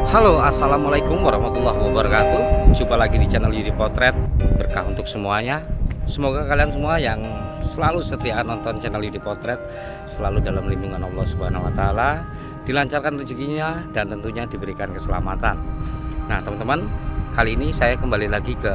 Halo, assalamualaikum warahmatullahi wabarakatuh. Jumpa lagi di channel Yudi Potret. Berkah untuk semuanya. Semoga kalian semua yang selalu setia nonton channel Yudi Potret selalu dalam lindungan Allah Subhanahu wa Ta'ala, dilancarkan rezekinya, dan tentunya diberikan keselamatan. Nah, teman-teman, kali ini saya kembali lagi ke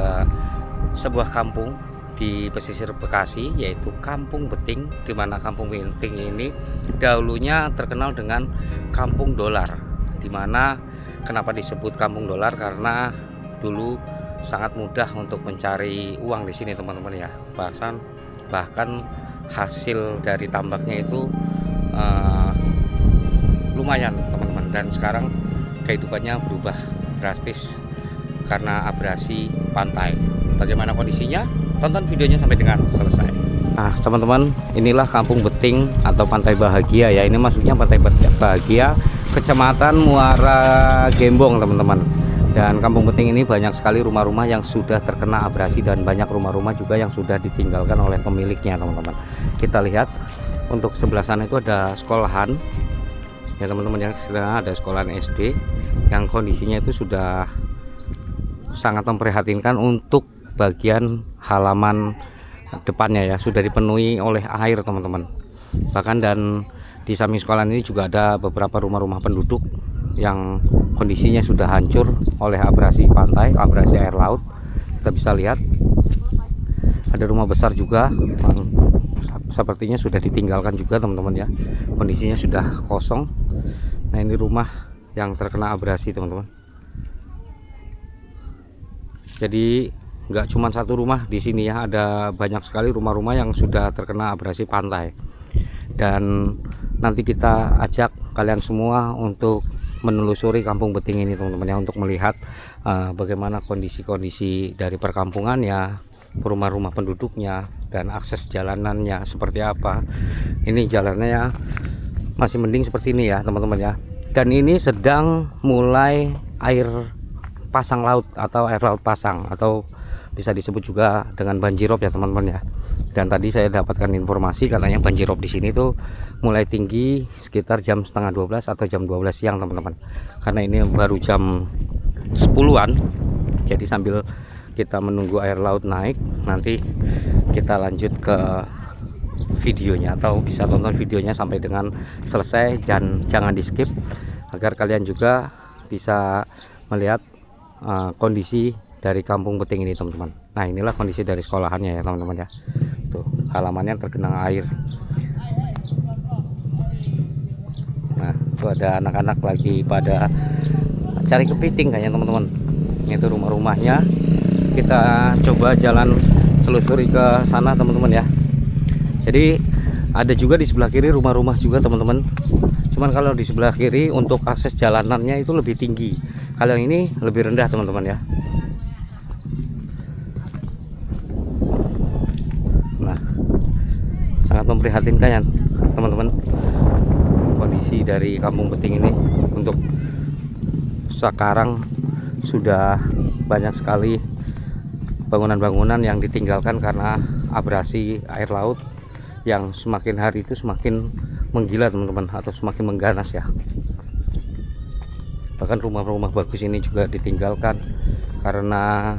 sebuah kampung di pesisir Bekasi, yaitu Kampung Beting, di mana Kampung Beting ini dahulunya terkenal dengan Kampung Dolar. Di mana kenapa disebut Kampung Dolar? Karena dulu sangat mudah untuk mencari uang di sini, teman-teman ya. Bahkan hasil dari tambaknya itu lumayan, teman-teman. Dan sekarang kehidupannya berubah drastis karena abrasi pantai. Bagaimana kondisinya? Tonton videonya sampai dengan selesai. Nah, teman-teman, inilah Kampung Beting atau Pantai Bahagia ya. Ini maksudnya Pantai Bahagia, Kecamatan Muara Gembong, teman-teman. Dan Kampung Beting ini banyak sekali rumah-rumah yang sudah terkena abrasi dan banyak rumah-rumah juga yang sudah ditinggalkan oleh pemiliknya, teman-teman. Kita lihat untuk sebelah sana itu ada sekolahan ya, teman-teman ya. Ada sekolahan SD yang kondisinya itu sudah sangat memprihatinkan. Untuk bagian halaman depannya ya sudah dipenuhi oleh air, teman-teman. Bahkan dan di samping sekolah ini juga ada beberapa rumah-rumah penduduk yang kondisinya sudah hancur oleh abrasi pantai, abrasi air laut. Kita bisa lihat ada rumah besar juga sepertinya sudah ditinggalkan juga, teman-teman ya. Kondisinya sudah kosong. Nah, ini rumah yang terkena abrasi, teman-teman. Jadi nggak cuma satu rumah di sini ya, ada banyak sekali rumah-rumah yang sudah terkena abrasi pantai. Dan nanti kita ajak kalian semua untuk menelusuri Kampung Beting ini, teman-teman ya, untuk melihat bagaimana kondisi-kondisi dari perkampungannya, rumah-rumah penduduknya, dan akses jalanannya seperti apa. Ini jalannya masih mending seperti ini ya, teman-teman ya. Dan ini sedang mulai air pasang laut atau air laut pasang, atau bisa disebut juga dengan banjirop ya, teman-teman ya. Dan tadi saya dapatkan informasi katanya banjirop di sini tuh mulai tinggi sekitar jam setengah 12 atau jam 12 siang, teman-teman. Karena ini baru jam 10-an. Jadi sambil kita menunggu air laut naik, nanti kita lanjut ke videonya, atau bisa tonton videonya sampai dengan selesai dan jangan di skip, agar kalian juga bisa melihat kondisi dari Kampung Beting ini, teman-teman. Nah, inilah kondisi dari sekolahannya ya, teman-teman ya. Tuh, halamannya tergenang air. Nah, itu ada anak-anak lagi pada cari kepiting kayaknya, teman-teman. Itu rumah-rumahnya. Kita coba jalan telusuri ke sana, teman-teman ya. Jadi ada juga di sebelah kiri rumah-rumah juga, teman-teman. Cuman kalau di sebelah kiri untuk akses jalanannya itu lebih tinggi. Kalau yang ini lebih rendah, teman-teman ya. Nah, sangat memprihatinkan ya, teman-teman, kondisi dari Kampung Beting ini. Untuk sekarang sudah banyak sekali bangunan-bangunan yang ditinggalkan karena abrasi air laut yang semakin hari itu semakin menggila, teman-teman, atau semakin mengganas ya. Bahkan rumah-rumah bagus ini juga ditinggalkan karena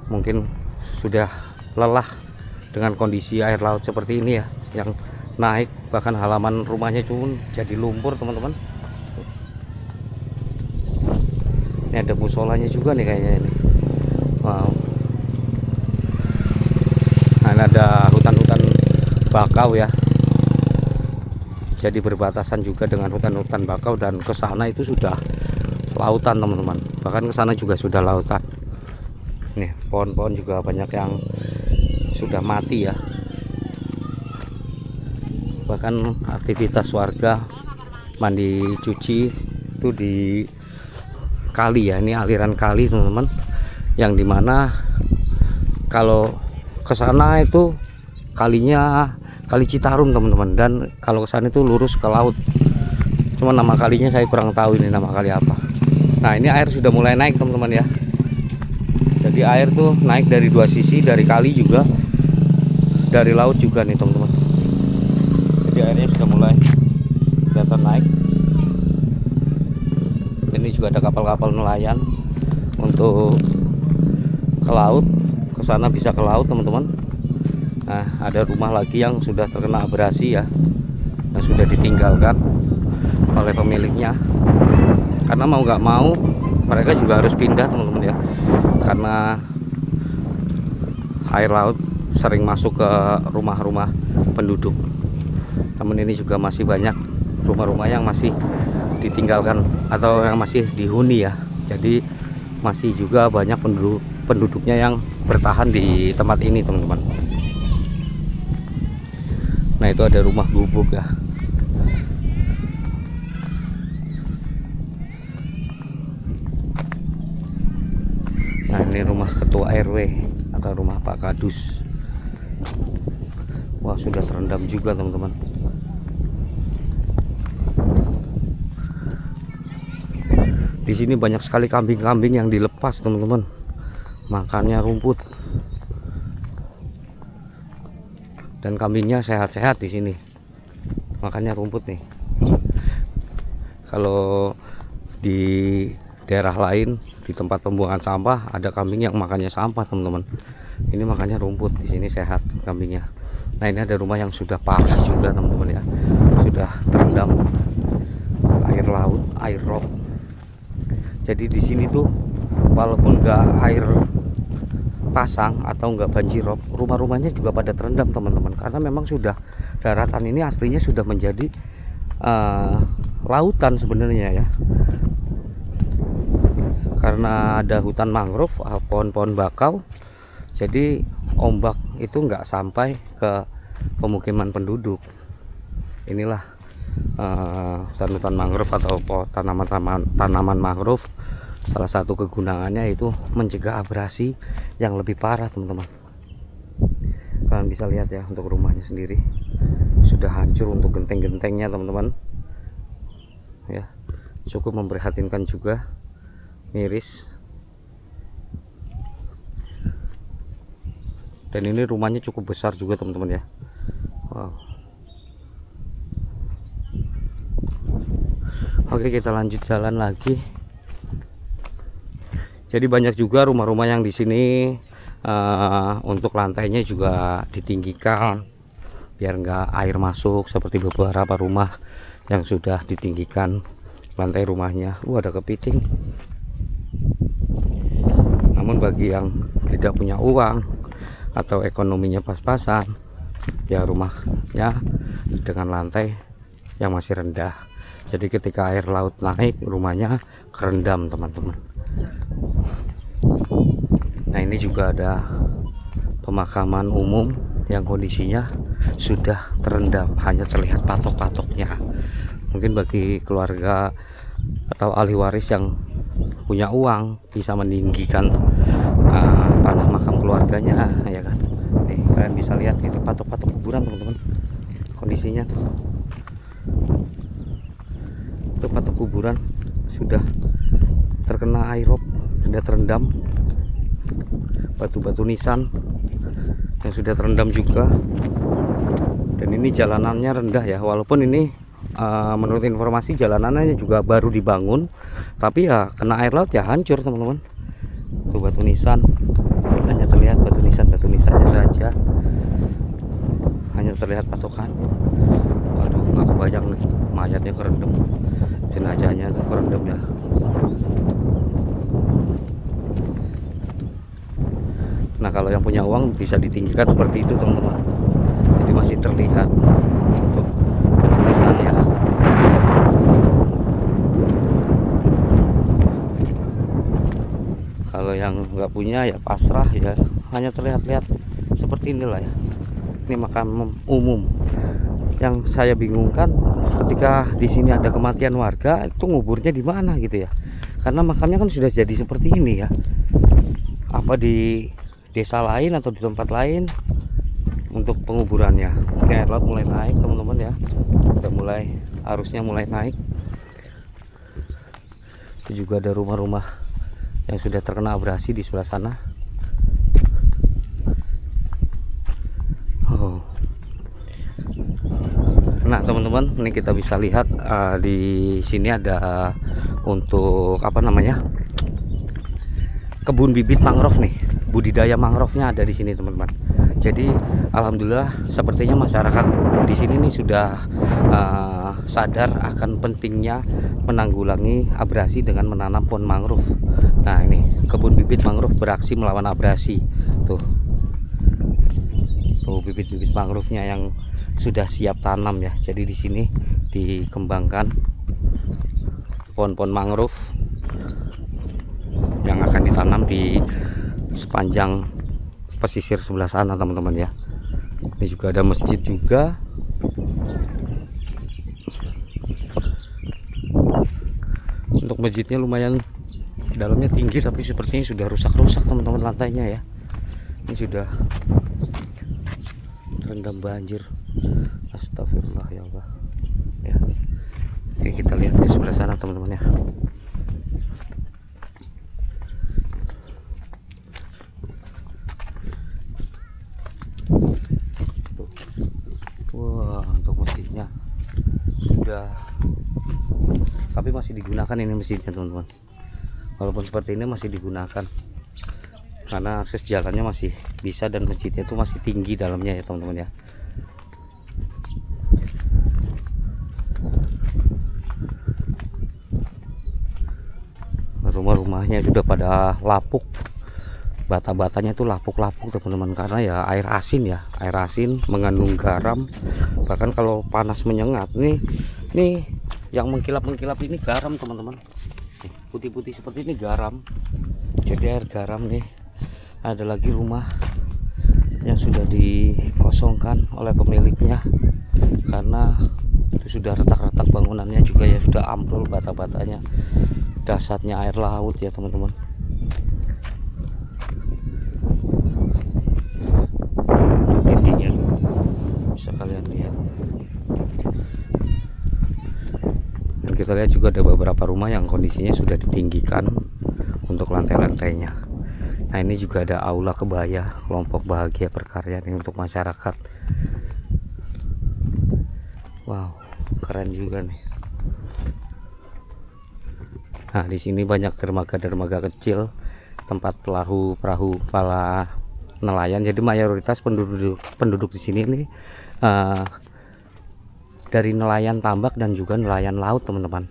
mungkin sudah lelah dengan kondisi air laut seperti ini ya, yang naik. Bahkan halaman rumahnya pun jadi lumpur, teman-teman. Ini ada musolanya juga nih kayaknya ini. Wow. Nah, ini ada hutan-hutan bakau ya. Jadi berbatasan juga dengan hutan-hutan bakau, dan ke sana itu sudah lautan, teman-teman. Bahkan ke sana juga sudah lautan. Nih, pohon-pohon juga banyak yang sudah mati ya. Bahkan aktivitas warga mandi cuci itu di kali ya. Ini aliran kali, teman-teman, yang dimana kalau ke sana itu kalinya Kali Citarum, teman-teman, dan kalau ke sana itu lurus ke laut. Cuma nama kalinya saya kurang tahu ini nama kali apa. Nah, ini air sudah mulai naik, teman-teman ya. Jadi air tuh naik dari dua sisi, dari kali juga, dari laut juga nih, teman-teman. Jadi airnya sudah mulai kelihatan naik. juga ada kapal-kapal nelayan untuk ke laut, ke sana bisa ke laut teman-teman. Nah, ada rumah lagi yang sudah terkena abrasi ya, yang sudah ditinggalkan oleh pemiliknya, karena mau nggak mau mereka juga harus pindah teman-teman ya, karena air laut sering masuk ke rumah-rumah penduduk. Namun ini juga masih banyak rumah-rumah yang masih ditinggalkan atau yang masih dihuni ya, jadi masih juga banyak penduduknya yang bertahan di tempat ini teman-teman. Nah, itu ada rumah gubuk ya. Nah, ini rumah ketua RW atau rumah Pak Kadus. Wah, sudah terendam juga teman-teman. Di sini banyak sekali kambing-kambing yang dilepas teman-teman, makannya rumput. Dan kambingnya sehat-sehat di sini, makannya rumput nih. Kalau di daerah lain, di tempat pembuangan sampah, ada kambing yang makannya sampah teman-teman. Ini makannya rumput, di sini sehat kambingnya. Nah, ini ada rumah yang sudah parah juga teman-teman ya, sudah terendam air laut, air rob. Jadi di sini tuh walaupun nggak air pasang atau nggak banjirop, rumah-rumahnya juga pada terendam teman-teman, karena memang sudah daratan ini aslinya sudah menjadi lautan sebenarnya ya, karena ada hutan mangrove, pohon-pohon bakau, jadi ombak itu nggak sampai ke pemukiman penduduk. Inilah hutan-hutan mangrove atau tanaman mangrove. Salah satu kegunaannya itu mencegah abrasi yang lebih parah teman-teman. Kalian bisa lihat ya, untuk rumahnya sendiri sudah hancur untuk genteng-gentengnya teman-teman ya, cukup memprihatinkan juga, miris. Dan ini rumahnya cukup besar juga teman-teman ya. Wow. Oke, kita lanjut jalan lagi. Jadi banyak juga rumah-rumah yang di sini untuk lantainya juga ditinggikan biar nggak air masuk, seperti beberapa rumah yang sudah ditinggikan lantai rumahnya. Ada kepiting. Namun bagi yang tidak punya uang atau ekonominya pas-pasan, ya rumahnya dengan lantai yang masih rendah. Jadi ketika air laut naik, rumahnya kerendam teman-teman. Nah, ini juga ada pemakaman umum yang kondisinya sudah terendam, hanya terlihat patok-patoknya. Mungkin bagi keluarga atau ahli waris yang punya uang bisa meninggikan tanah makam keluarganya ya kan. Nih, kalian bisa lihat itu patok-patok kuburan teman-teman, kondisinya tuh. Itu patok kuburan sudah terkena air rob, sudah terendam. Batu-batu nisan yang sudah terendam juga. Dan ini jalanannya rendah ya, walaupun ini menurut informasi jalanannya juga baru dibangun, tapi ya kena air laut ya hancur teman-teman. Tuh batu nisan, hanya terlihat batu nisannya saja, hanya terlihat patokan. Waduh, nggak kebayang nih, mayatnya kerendam, jenazahnya tuh kerendam ya. Nah, kalau yang punya uang bisa ditinggikan seperti itu teman-teman, jadi masih terlihat untuk tulisannya. Kalau yang nggak punya ya pasrah ya, hanya terlihat-lihat seperti inilah ya. Ini makam umum. Yang saya bingungkan, ketika di sini ada kematian warga, itu nguburnya di mana gitu ya, karena makamnya kan sudah jadi seperti ini ya. Apa di desa lain atau di tempat lain untuk penguburannya? Ini air laut mulai naik teman-teman ya, udah mulai, arusnya mulai naik. Itu juga ada rumah-rumah yang sudah terkena abrasi di sebelah sana. Nah teman-teman, ini kita bisa lihat di sini ada untuk apa namanya, kebun bibit mangrove nih, budidaya mangrove-nya ada di sini teman-teman. Jadi alhamdulillah sepertinya masyarakat di sini nih sudah sadar akan pentingnya menanggulangi abrasi dengan menanam pohon mangrove. Nah ini kebun bibit mangrove beraksi melawan abrasi. Tuh bibit-bibit mangrove-nya yang sudah siap tanam ya. Jadi di sini dikembangkan pohon-pohon mangrove yang akan ditanam di sepanjang pesisir sebelah sana teman-teman ya. Ini juga ada masjid juga. Untuk masjidnya lumayan dalamnya tinggi, tapi sepertinya sudah rusak-rusak teman-teman lantainya ya. Ini sudah terendam banjir. Astagfirullah ya Allah ya. Oke, kita lihat di sebelah sana teman-teman ya. Wah, untuk masjidnya sudah, tapi masih digunakan ini masjidnya teman-teman. Walaupun seperti ini masih digunakan karena akses jalannya masih bisa dan masjidnya itu masih tinggi dalamnya ya teman-teman ya. Rumah-rumahnya sudah pada lapuk, bata-batanya itu lapuk-lapuk teman-teman, karena ya air asin ya, air asin mengandung garam. Bahkan kalau panas menyengat nih yang mengkilap-mengkilap ini garam teman-teman, putih-putih seperti ini garam. Jadi air garam nih. Ada lagi rumah yang sudah dikosongkan oleh pemiliknya karena itu sudah retak-retak bangunannya juga ya, sudah ambrol bata-batanya. Dasarnya air laut ya teman-teman. Dindingnya bisa kalian lihat. Dan kita lihat juga ada beberapa rumah yang kondisinya sudah ditinggikan untuk lantai-lantainya. Nah ini juga ada aula kebaya kelompok bahagia berkarya nih untuk masyarakat. Wow, keren juga nih. Nah di sini banyak dermaga-dermaga kecil, tempat perahu para nelayan. Jadi mayoritas penduduk di sini nih dari nelayan tambak dan juga nelayan laut teman-teman.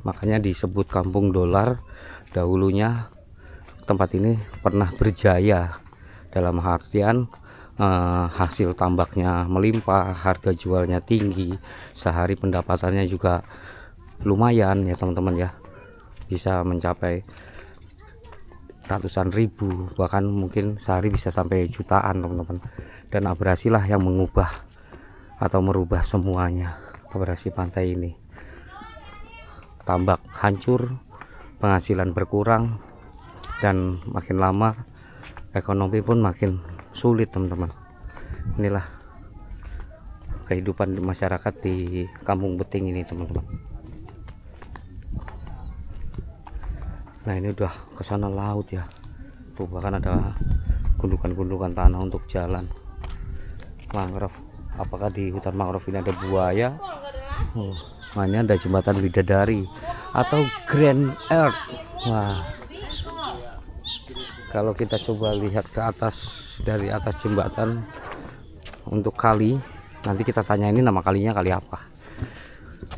Makanya disebut kampung dolar. Dahulunya tempat ini pernah berjaya dalam artian hasil tambaknya melimpah, harga jualnya tinggi, sehari pendapatannya juga lumayan ya teman-teman ya, bisa mencapai ratusan ribu, bahkan mungkin sehari bisa sampai jutaan teman-teman. Dan abrasi lah yang mengubah atau merubah semuanya. Abrasi pantai ini, tambak hancur, penghasilan berkurang, dan makin lama ekonomi pun makin sulit teman-teman. Inilah kehidupan masyarakat di Kampung Beting ini teman-teman. Nah ini udah ke sana laut ya. Tuh bahkan ada gundukan-gundukan tanah untuk jalan mangrove. Apakah di hutan mangrove ini ada buaya? Nah ini ada jembatan bidadari atau Grand Earth. Wah, kalau kita coba lihat ke atas, dari atas jembatan untuk kali, nanti kita tanya ini nama kalinya kali apa.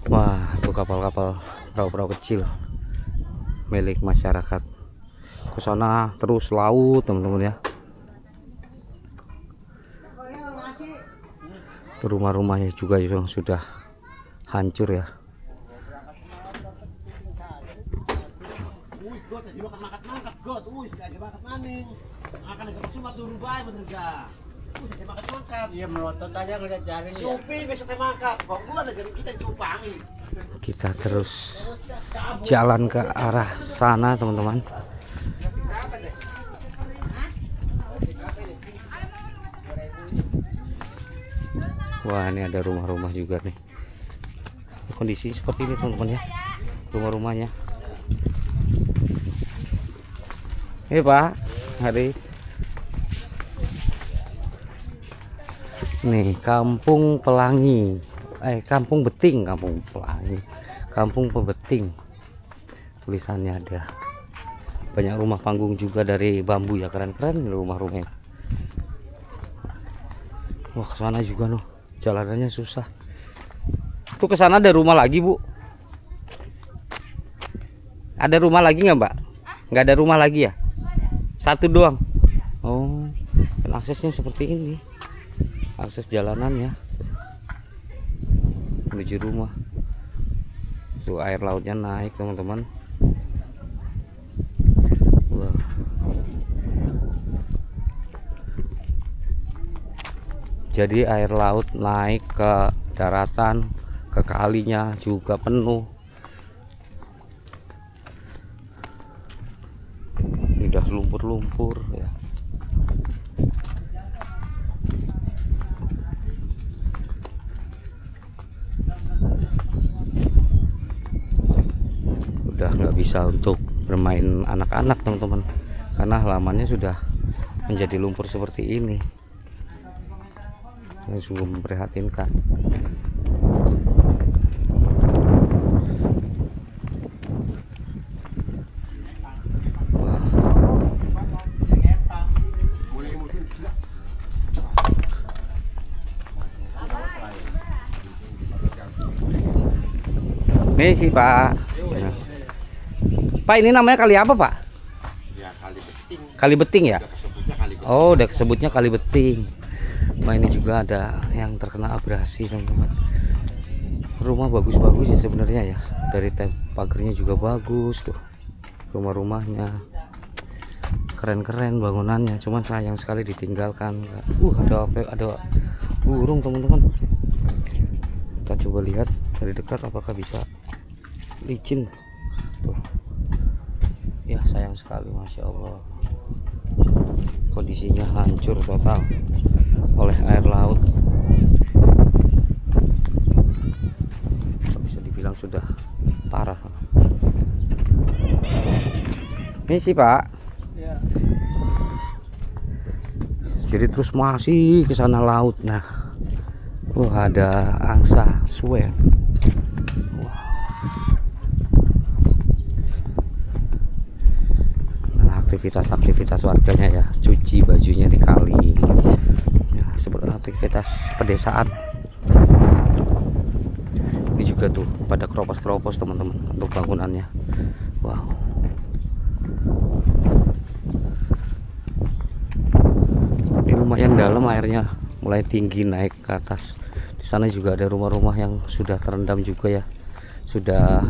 Wah, itu kapal-kapal, perahu-perahu kecil milik masyarakat. Ke sana terus laut teman-teman ya. Rumah-rumahnya juga yang sudah hancur ya. Kita terus jalan ke arah sana teman-teman. Wah ini ada rumah-rumah juga nih. Kondisi seperti ini teman-teman ya, rumah-rumahnya. Pak, hari Nih, Kampung Pelangi. Kampung Beting, Kampung Pelangi. Kampung Pebeting. Tulisannya ada. Banyak rumah panggung juga dari bambu ya, keren-keren rumah-rumahnya. Wah, ke sana juga loh. Jalanannya susah. Tuh ke sana ada rumah lagi, Bu. Ada rumah lagi nggak, Mbak? Nggak ada rumah lagi ya? Satu doang. Oh, dan aksesnya seperti ini. Akses jalanannya menuju rumah. Tuh air lautnya naik, teman-teman. Wah. Jadi air laut naik ke daratan, ke kalinya juga penuh. Ini udah lumpur-lumpur ya. Udah nggak bisa untuk bermain anak-anak, teman-teman, karena halamannya sudah menjadi lumpur seperti ini. Ini sungguh memprihatinkan. Wah. Ini sih, Pak. Nah. Pak, ini namanya kali apa, Pak? Ya, Kali Beting. Kali Beting ya? Sebutnya Kali Beting. Oh, udah kesebutnya Kali Beting. Nah, ini juga ada yang terkena abrasi, teman-teman. Rumah bagus-bagus ya sebenarnya ya. Dari pagarnya juga bagus tuh. Rumah-rumahnya keren-keren bangunannya. Cuman sayang sekali ditinggalkan. Ada burung, teman-teman. Kita coba lihat dari dekat apakah bisa licin. Tuh. Ya, sayang sekali, Masya Allah. Kondisinya hancur total oleh air laut. Bisa dibilang sudah parah. Ini sih, Pak. Ya. Jadi terus masih ke sana laut. Nah, ada angsa suwe. Aktivitas warganya ya, cuci bajunya di kali ya, seperti aktivitas pedesaan. Ini juga tuh pada keropos-keropos, teman-teman, untuk bangunannya. Wow, ini lumayan dalam airnya, mulai tinggi naik ke atas. Di sana juga ada rumah-rumah yang sudah terendam juga ya, sudah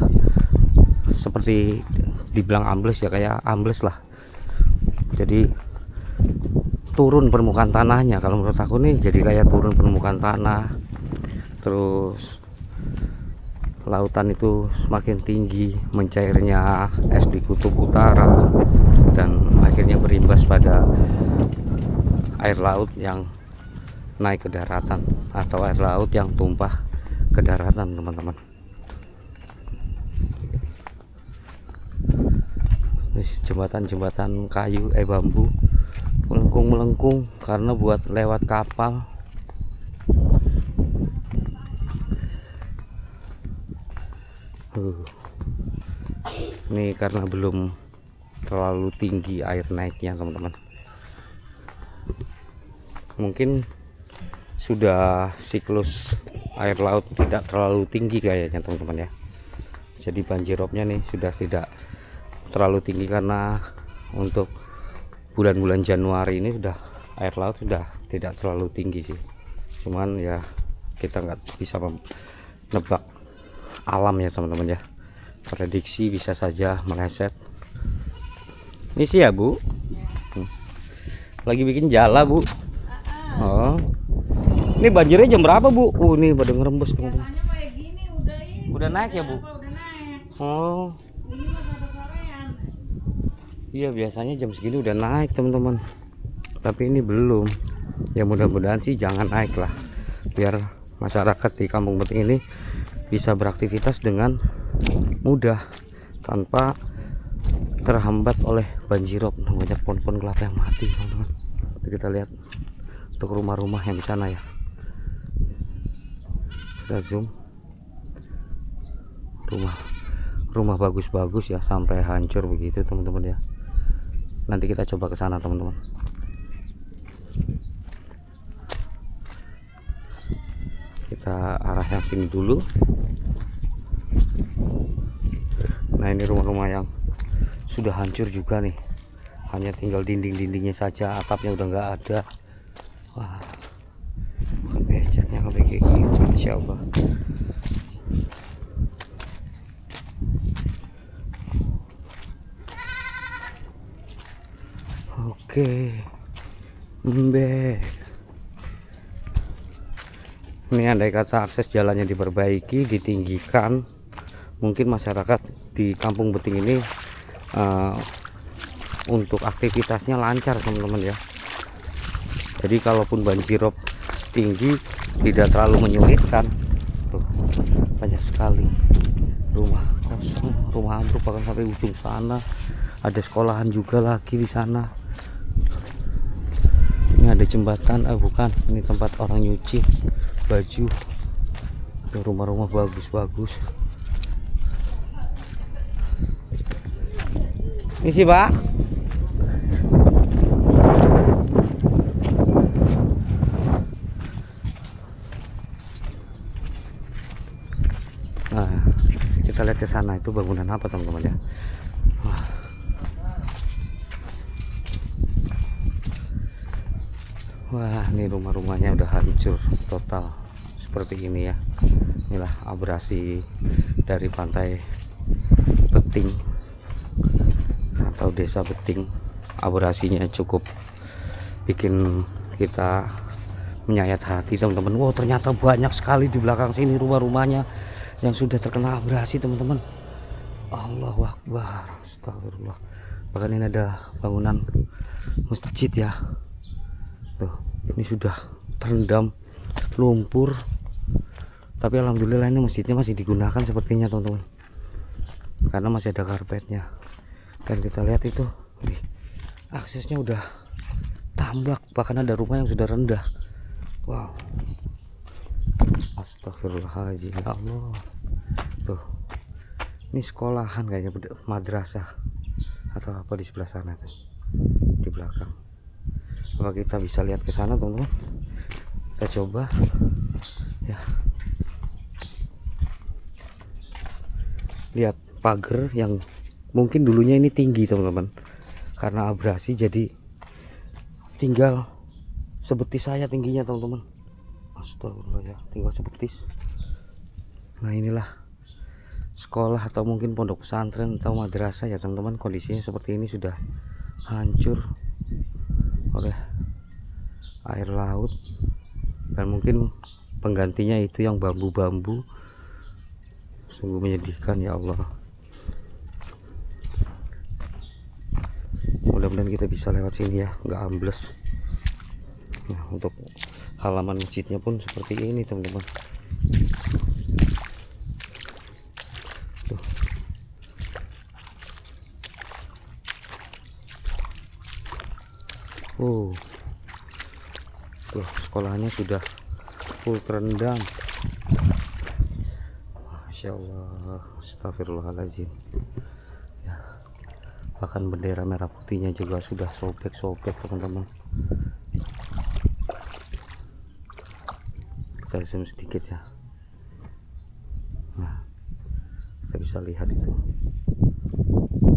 seperti dibilang ambles ya, kayak ambles lah. Jadi turun permukaan tanahnya, kalau menurut aku nih jadi kayak turun permukaan tanah. Terus lautan itu semakin tinggi, mencairnya es di kutub utara, dan akhirnya berimbas pada air laut yang naik ke daratan atau air laut yang tumpah ke daratan, teman-teman. Jembatan-jembatan kayu bambu melengkung karena buat lewat kapal. Ini karena belum terlalu tinggi air naiknya, teman-teman. Mungkin sudah siklus air laut tidak terlalu tinggi kayaknya, teman-teman ya. Jadi banjirropnya nih sudah tidak terlalu tinggi, karena untuk bulan-bulan Januari ini sudah air laut sudah tidak terlalu tinggi sih. Cuman ya kita nggak bisa menebak alam ya, teman-teman ya. Prediksi bisa saja meleset. Ini sih ya, Bu. Lagi bikin jala, Bu. Oh. Ini banjirnya jam berapa, Bu? Ini pada ngerembes, teman-teman. Udah naik ya, Bu? Oh. Iya, biasanya jam segini udah naik, teman-teman. Tapi ini belum. Ya mudah-mudahan sih jangan naik lah, biar masyarakat di Kampung Beting ini bisa beraktivitas dengan mudah tanpa terhambat oleh banjirop. Banyak pohon-pohon kelapa yang mati, teman-teman. Kita lihat untuk rumah-rumah yang di sana ya. Kita zoom. Rumah bagus-bagus ya, sampai hancur begitu teman-teman ya. Nanti kita coba ke sana teman-teman. Kita arah yang sini dulu. Nah, ini rumah-rumah yang sudah hancur juga nih, hanya tinggal dinding-dindingnya saja, atapnya udah nggak ada. Wah, bukan becaknya kayak gini, Insya Allah. Oke, ini andai kata akses jalannya diperbaiki, ditinggikan, mungkin masyarakat di Kampung Beting ini untuk aktivitasnya lancar teman-teman ya. Jadi kalaupun banjirop tinggi tidak terlalu menyulitkan. Tuh, banyak sekali rumah kosong, rumah ambruk bahkan sampai ujung sana. Ada sekolahan juga lagi di sana. Ini ada jembatan, bukan, ini tempat orang nyuci baju. Rumah-rumah bagus-bagus. Ini sih Pak. Nah, kita lihat ke sana, itu bangunan apa teman-teman ya. Wah, ini rumah-rumahnya udah hancur total seperti ini ya. Inilah abrasi dari pantai Beting atau desa Beting. Abrasinya cukup bikin kita menyayat hati teman-teman. Wow, ternyata banyak sekali di belakang sini rumah-rumahnya yang sudah terkena abrasi teman-teman. Allahu Akbar, astagfirullah. Bahkan ini ada bangunan masjid ya. Tuh, ini sudah terendam lumpur, tapi alhamdulillah ini masjidnya masih digunakan sepertinya teman-teman, karena masih ada karpetnya. Dan kita lihat itu, aksesnya udah tambak, bahkan ada rumah yang sudah rendah. Wow, astagfirullahaladzim, ya Allah. Tuh, ini sekolahan kayaknya, madrasah atau apa di sebelah sana tuh, di belakang. Apa kita bisa lihat ke sana teman-teman? Kita coba ya. Lihat pagar yang mungkin dulunya ini tinggi teman-teman, karena abrasi jadi tinggal sebetis saya tingginya teman-teman. Astagfirullah ya, tinggal sebetis. Nah, inilah sekolah atau mungkin pondok pesantren atau madrasah ya teman-teman. Kondisinya seperti ini, sudah hancur oleh air laut, dan mungkin penggantinya itu yang bambu-bambu. Sungguh menyedihkan ya Allah. Mudah-mudahan kita bisa lewat sini ya, nggak ambles. Nah, untuk halaman masjidnya pun seperti ini teman-teman. Tuh, sekolahnya sudah full terendam. Masya Allah, astagfirullahaladzim ya. Bahkan bendera merah putihnya juga sudah sobek-sobek teman-teman. Kita zoom sedikit ya. Nah, kita bisa lihat itu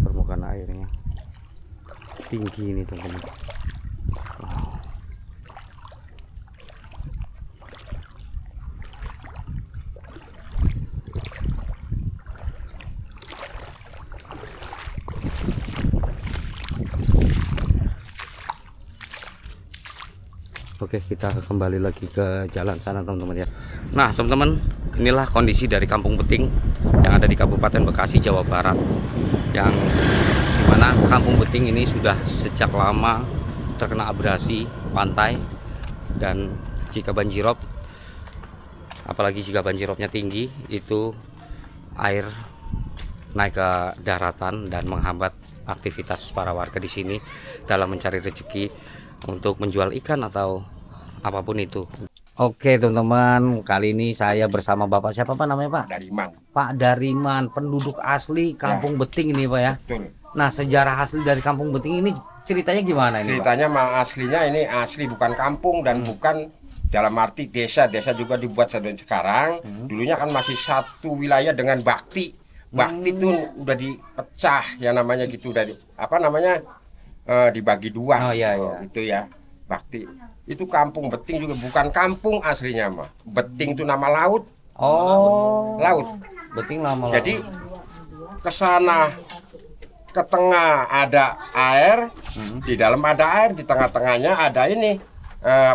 permukaan airnya tinggi ini teman-teman. Oke, kita kembali lagi ke jalan sana teman-teman ya. Nah teman-teman, inilah kondisi dari Kampung Beting yang ada di Kabupaten Bekasi, Jawa Barat, yang dimana Kampung Beting ini sudah sejak lama terkena abrasi pantai. Dan jika banjirop, apalagi jika banjiropnya tinggi, itu air naik ke daratan dan menghambat aktivitas para warga di sini dalam mencari rezeki untuk menjual ikan atau apapun itu. Oke teman-teman, kali ini saya bersama Bapak siapa Pak namanya Pak? Dariman. Pak Dariman, penduduk asli Kampung Beting ini Pak ya. Betul. Nah sejarah asli dari Kampung Beting ini ceritanya gimana ini Pak? Ceritanya mah aslinya ini asli bukan kampung dan bukan dalam arti desa. Desa juga dibuat sampai sekarang. Dulunya kan masih satu wilayah dengan Bakti. Bakti itu udah dipecah ya namanya gitu, dari apa namanya dibagi dua. Oh iya iya. Itu ya Bakti. Itu Kampung Beting juga bukan kampung aslinya mah. Beting itu nama laut. Oh. Laut. Beting lama. Jadi ke sana ke tengah ada air, di dalam ada air, di tengah-tengahnya ada ini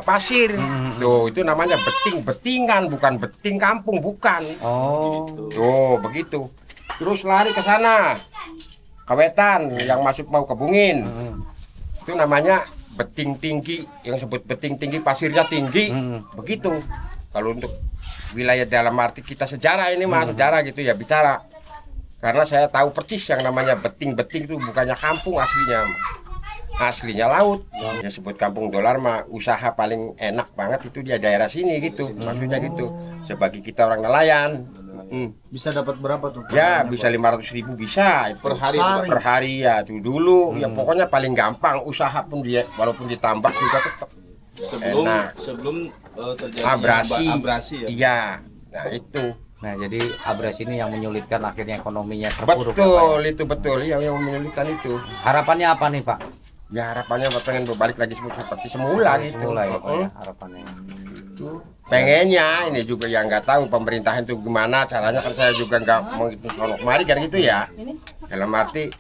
pasir. Tuh itu namanya beting, betingan bukan beting kampung, bukan. Oh. Tuh begitu. Terus lari ke sana. Kawetan yang masuk mau ke Bungin. Itu namanya beting tinggi, yang sebut beting tinggi pasirnya tinggi. Begitu. Kalau untuk wilayah dalam arti kita sejarah ini mah sejarah gitu ya bicara. Karena saya tahu persis yang namanya beting-beting itu bukannya kampung aslinya. Aslinya laut. Yang sebut kampung dolar mah usaha paling enak banget itu di daerah sini gitu. Maksudnya gitu. Sebagai kita orang nelayan. Bisa dapat berapa tuh? Ya bisa 500.000 bisa itu. Per hari ya tuh dulu ya pokoknya paling gampang usaha pun dia walaupun ditambah juga tetap enak. Sebelum terjadi abrasi ya. Iya. Nah itu. Nah jadi abrasi ini yang menyulitkan akhirnya ekonominya terpuruk. Betul itu betul yang menyulitkan itu. Harapannya apa nih Pak? Ya harapannya pengen berbalik lagi seperti semula gitu. Semula ya Pak ya, harapannya. Itu pengennya ini juga yang nggak tahu pemerintahan itu gimana caranya, kan saya juga nggak mau itu sono kemari kan gitu ya. Dalam arti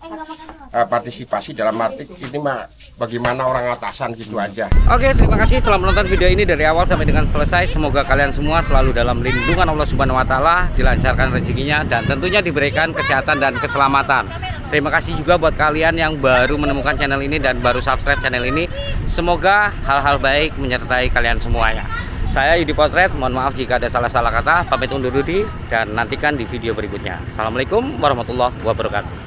partisipasi dalam arti ini mah bagaimana orang atasan gitu aja. Oke, terima kasih telah menonton video ini dari awal sampai dengan selesai. Semoga kalian semua selalu dalam lindungan Allah Subhanahu wa taala, dilancarkan rezekinya dan tentunya diberikan kesehatan dan keselamatan. Terima kasih juga buat kalian yang baru menemukan channel ini dan baru subscribe channel ini. Semoga hal-hal baik menyertai kalian semuanya. Saya Yudi Potret, mohon maaf jika ada salah-salah kata. Pamit undur diri dan nantikan di video berikutnya. Assalamualaikum warahmatullahi wabarakatuh.